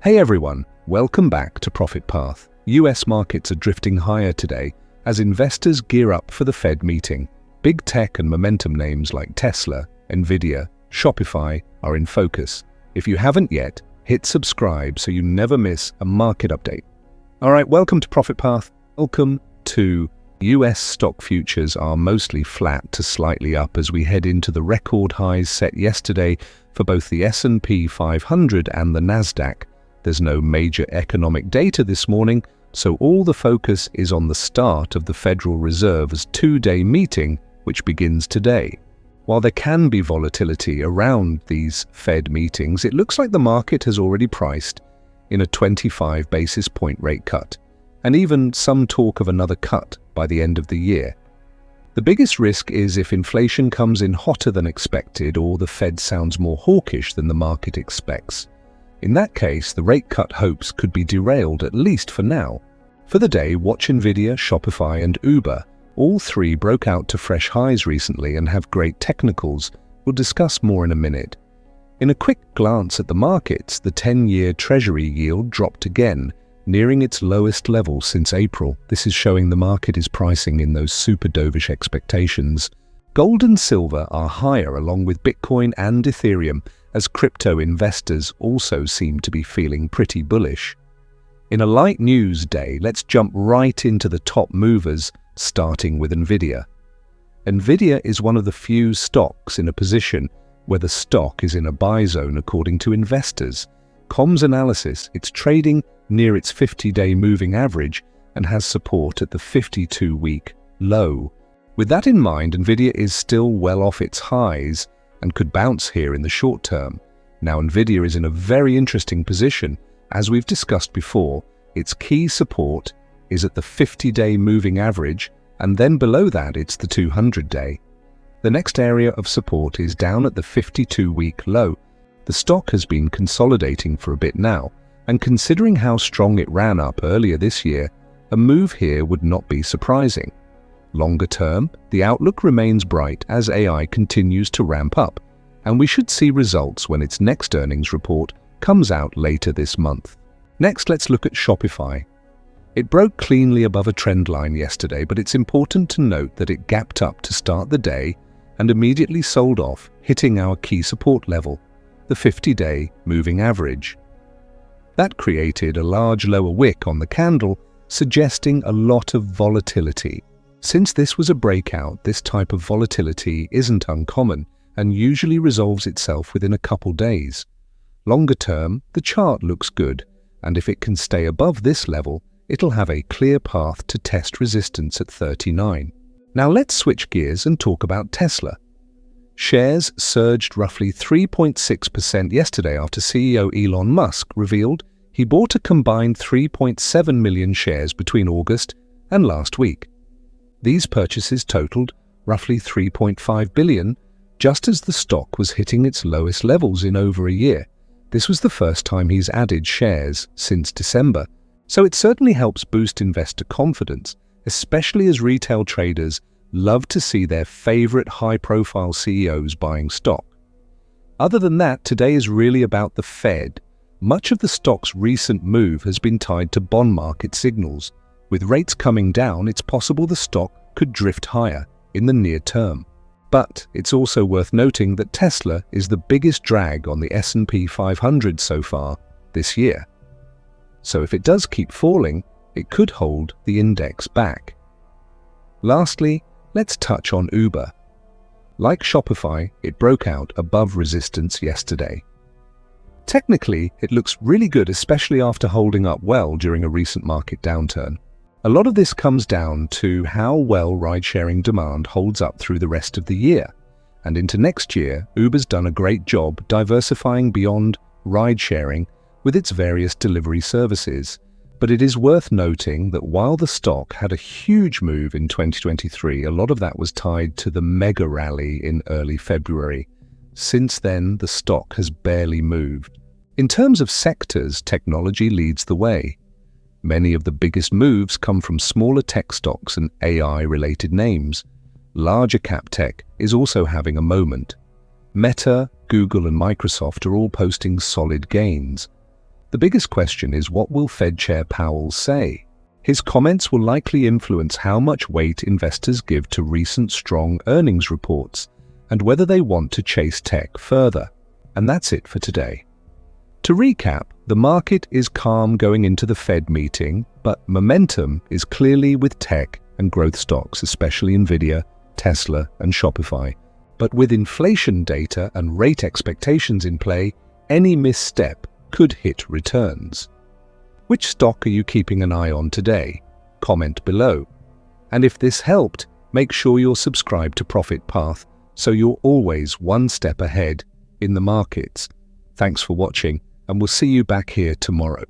Hey everyone, welcome back to Profit Path. US markets are drifting higher today as investors gear up for the Fed meeting. Big tech and momentum names like Tesla, Nvidia, Shopify are in focus. If you haven't yet, hit subscribe so you never miss a market update. Alright, welcome to Profit Path. Welcome to US stock futures are mostly flat to slightly up as we head into the record highs set yesterday for both the S&P 500 and the Nasdaq. There's no major economic data this morning, so all the focus is on the start of the Federal Reserve's two-day meeting, which begins today. While there can be volatility around these Fed meetings, it looks like the market has already priced in a 25 basis point rate cut, and even some talk of another cut by the end of the year. The biggest risk is if inflation comes in hotter than expected or the Fed sounds more hawkish than the market expects. In that case, the rate cut hopes could be derailed, at least for now. For the day, watch Nvidia, Shopify and Uber. All three broke out to fresh highs recently and have great technicals. We'll discuss more in a minute. In a quick glance at the markets, the 10-year Treasury yield dropped again, nearing its lowest level since April. This is showing the market is pricing in those super dovish expectations. Gold and silver are higher along with Bitcoin and Ethereum, as crypto investors also seem to be feeling pretty bullish. In a light news day, let's jump right into the top movers, starting with Nvidia. Nvidia is one of the few stocks in a position where the stock is in a buy zone according to investors. Comms analysis, it's trading near its 50-day moving average and has support at the 52-week low. With that in mind, Nvidia is still well off its highs and could bounce here in the short term. Now, Nvidia is in a very interesting position. As we've discussed before, its key support is at the 50-day moving average, and then below that it's the 200-day. The next area of support is down at the 52-week low. The stock has been consolidating for a bit now, and considering how strong it ran up earlier this year, a move here would not be surprising. Longer term, the outlook remains bright as AI continues to ramp up, and we should see results when its next earnings report comes out later this month. Next, let's look at Shopify. It broke cleanly above a trend line yesterday, but it's important to note that it gapped up to start the day and immediately sold off, hitting our key support level, the 50-day moving average. That created a large lower wick on the candle, suggesting a lot of volatility. Since this was a breakout, this type of volatility isn't uncommon and usually resolves itself within a couple days. Longer term, the chart looks good, and if it can stay above this level, it'll have a clear path to test resistance at 39. Now let's switch gears and talk about Tesla. Shares surged roughly 3.6% yesterday after CEO Elon Musk revealed he bought a combined 3.7 million shares between August and last week. These purchases totaled roughly $3.5 billion, just as the stock was hitting its lowest levels in over a year. This was the first time he's added shares since December, so it certainly helps boost investor confidence, especially as retail traders love to see their favorite high-profile CEOs buying stock. Other than that, today is really about the Fed. Much of the stock's recent move has been tied to bond market signals. With rates coming down, it's possible the stock could drift higher in the near term. But it's also worth noting that Tesla is the biggest drag on the S&P 500 so far this year. So if it does keep falling, it could hold the index back. Lastly, let's touch on Uber. Like Shopify, it broke out above resistance yesterday. Technically, it looks really good, especially after holding up well during a recent market downturn. A lot of this comes down to how well ride-sharing demand holds up through the rest of the year. And into next year, Uber's done a great job diversifying beyond ride-sharing with its various delivery services. But it is worth noting that while the stock had a huge move in 2023, a lot of that was tied to the mega rally in early February. Since then, the stock has barely moved. In terms of sectors, technology leads the way. Many of the biggest moves come from smaller tech stocks and AI-related names. Larger cap tech is also having a moment. Meta, Google and Microsoft are all posting solid gains. The biggest question is, what will Fed Chair Powell say? His comments will likely influence how much weight investors give to recent strong earnings reports and whether they want to chase tech further. And that's it for today. To recap, the market is calm going into the Fed meeting, but momentum is clearly with tech and growth stocks, especially Nvidia, Tesla, and Shopify. But with inflation data and rate expectations in play, any misstep could hit returns. Which stock are you keeping an eye on today? Comment below. And if this helped, make sure you're subscribed to Profit Path so you're always one step ahead in the markets. Thanks for watching, and we'll see you back here tomorrow.